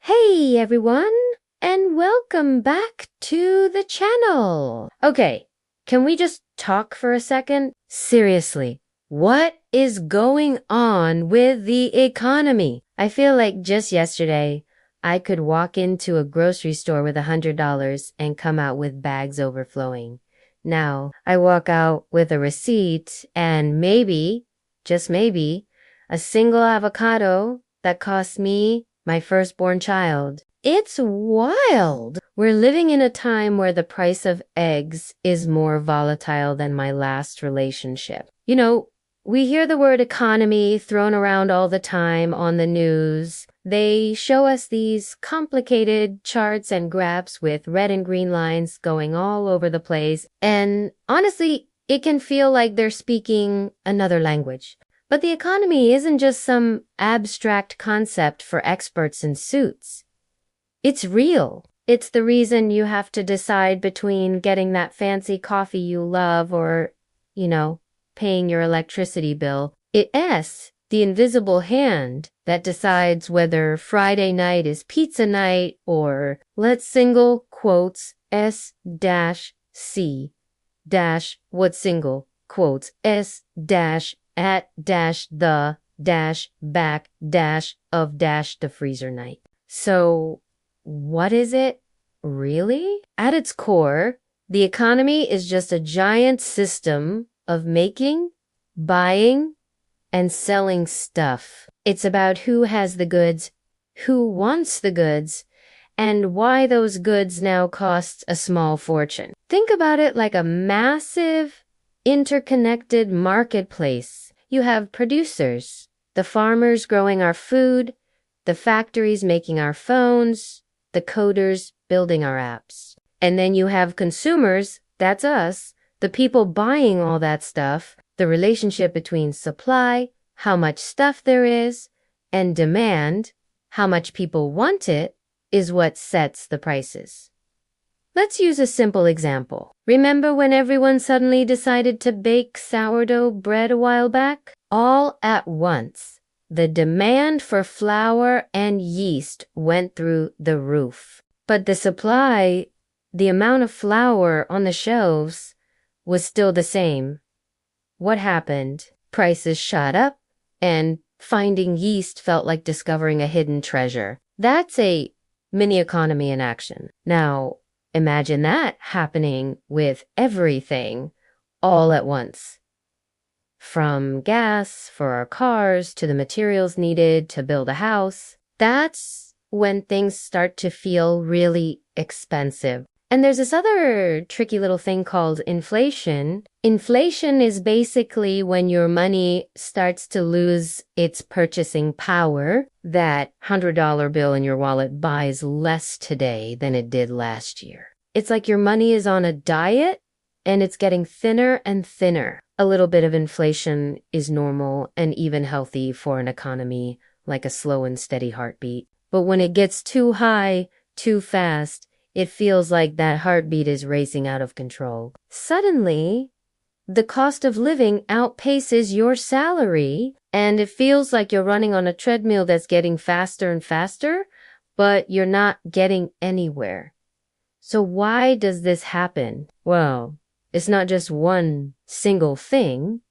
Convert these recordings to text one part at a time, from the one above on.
Hey everyone, and welcome back to the channel. Okay, can we just talk for a second? Seriously, what is going on with the economy? I feel like just yesterday, I could walk into a grocery store with $100 and come out with bags overflowing. Now, I walk out with a receipt and maybe, just maybe, a single avocado that cost me my firstborn child. It's wild. We're living in a time where the price of eggs is more volatile than my last relationship. You know, we hear the word economy thrown around all the time on the news. They show us these complicated charts and graphs with red and green lines going all over the place. And honestly, it can feel like they're speaking another language. But the economy isn't just some abstract concept for experts in suits. It's real. It's the reason you have to decide between getting that fancy coffee you love or, paying your electricity bill. It's the invisible hand that decides whether Friday night is pizza night or let's single quotes S dash C dash what single quotes S dash at dash the dash back dash of dash the freezer night. So what is it really? At its core, the economy is just a giant system of making, buying, and selling stuff. It's about who has the goods, who wants the goods, and why those goods now cost a small fortune. Think about it like a massive, interconnected marketplace. You have producers, the farmers growing our food, the factories making our phones, the coders building our apps. And then you have consumers, that's us, the people buying all that stuff, the relationship between supply, how much stuff there is, and demand, how much people want it, is what sets the prices. Let's use a simple example. Remember when everyone suddenly decided to bake sourdough bread a while back? All at once, the demand for flour and yeast went through the roof. But the supply, the amount of flour on the shelves, was still the same. What happened? Prices shot up, and finding yeast felt like discovering a hidden treasure. That's a mini economy in action. Now, imagine that happening with everything all at once. From gas for our cars to the materials needed to build a house. That's when things start to feel really expensive. And there's this other tricky little thing called inflation. Inflation is basically when your money starts to lose its purchasing power. That $100 bill in your wallet buys less today than it did last year. It's like your money is on a diet and it's getting thinner and thinner. A little bit of inflation is normal and even healthy for an economy, like a slow and steady heartbeat. But when it gets too high, too fast, it feels like that heartbeat is racing out of control. Suddenly, the cost of living outpaces your salary, and it feels like you're running on a treadmill that's getting faster and faster, but you're not getting anywhere. So why does this happen? Well, it's not just one single thing.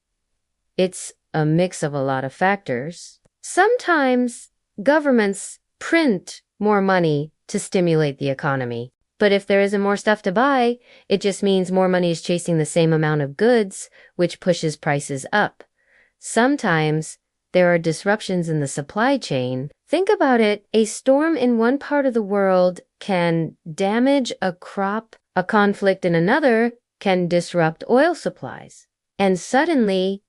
It's a mix of a lot of factors. Sometimes governments print more money to stimulate the economy. But if there isn't more stuff to buy, it just means more money is chasing the same amount of goods, which pushes prices up. Sometimes there are disruptions in the supply chain. Think about it. A storm in one part of the world can damage a crop. A conflict in another can disrupt oil supplies. And suddenly,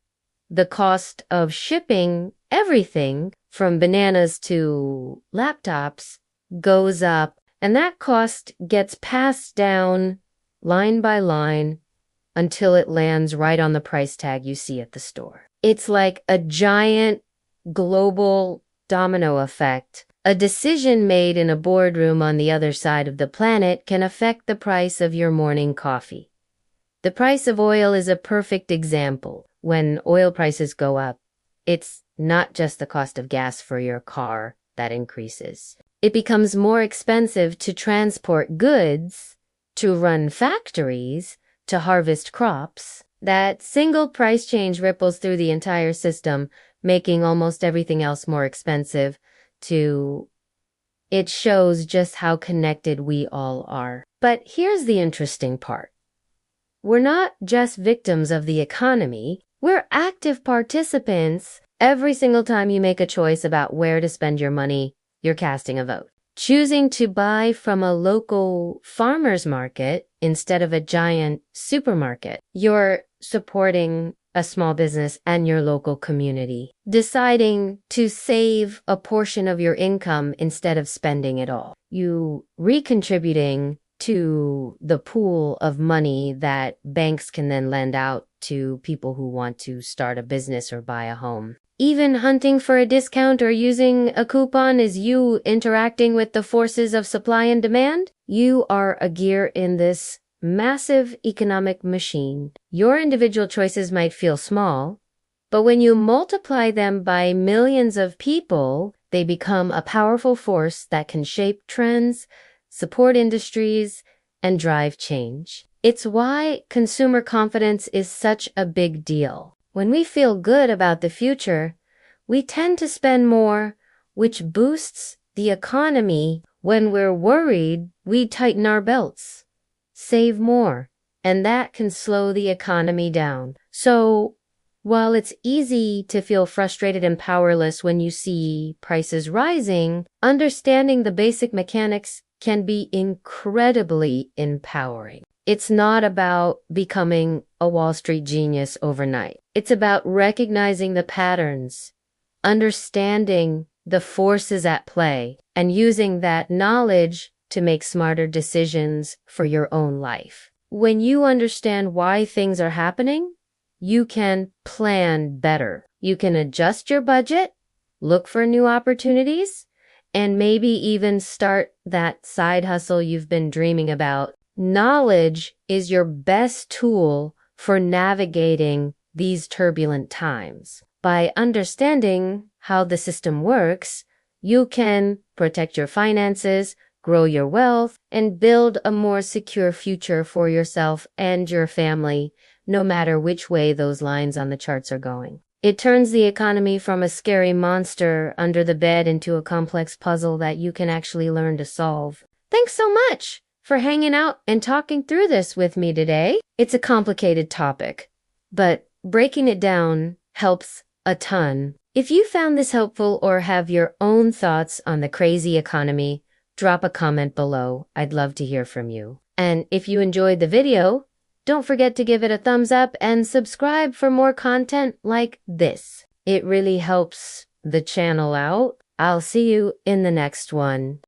the cost of shipping everything from bananas to laptops goes up. And that cost gets passed down line by line until it lands right on the price tag you see at the store. It's like a giant global domino effect. A decision made in a boardroom on the other side of the planet can affect the price of your morning coffee. The price of oil is a perfect example. When oil prices go up, it's not just the cost of gas for your car that increases. it becomes more expensive to transport goods, to run factories, to harvest crops. That single price change ripples through the entire system, making almost everything else more expensive. It shows just how connected we all are. But here's the interesting part. We're not just victims of the economy, we're active participants. Every single time you make a choice about where to spend your money, you're casting a vote. Choosing to buy from a local farmer's market instead of a giant supermarket, you're supporting a small business and your local community. Deciding to save a portion of your income instead of spending it all. You recontributing to the pool of money that banks can then lend out to people who want to start a business or buy a home. Even hunting for a discount or using a coupon is you interacting with the forces of supply and demand. You are a gear in this massive economic machine. Your individual choices might feel small, but when you multiply them by millions of people, they become a powerful force that can shape trends, support industries, and drive change. It's why consumer confidence is such a big deal. When we feel good about the future, we tend to spend more, which boosts the economy. When we're worried, we tighten our belts, save more, and that can slow the economy down. So, while it's easy to feel frustrated and powerless when you see prices rising, understanding the basic mechanics can be incredibly empowering. It's not about becoming a Wall Street genius overnight. It's about recognizing the patterns, understanding the forces at play, and using that knowledge to make smarter decisions for your own life. When you understand why things are happening, you can plan better. You can adjust your budget, look for new opportunities, and maybe even start that side hustle you've been dreaming about. Knowledge is your best tool for navigating these turbulent times. By understanding how the system works, you can protect your finances, grow your wealth, and build a more secure future for yourself and your family, no matter which way those lines on the charts are going. It turns the economy from a scary monster under the bed into a complex puzzle that you can actually learn to solve. Thanks so much for hanging out and talking through this with me today. It's a complicated topic, but breaking it down helps a ton. If you found this helpful or have your own thoughts on the crazy economy, drop a comment below. I'd love to hear from you. And if you enjoyed the video, don't forget to give it a thumbs up and subscribe for more content like this. It really helps the channel out. I'll see you in the next one.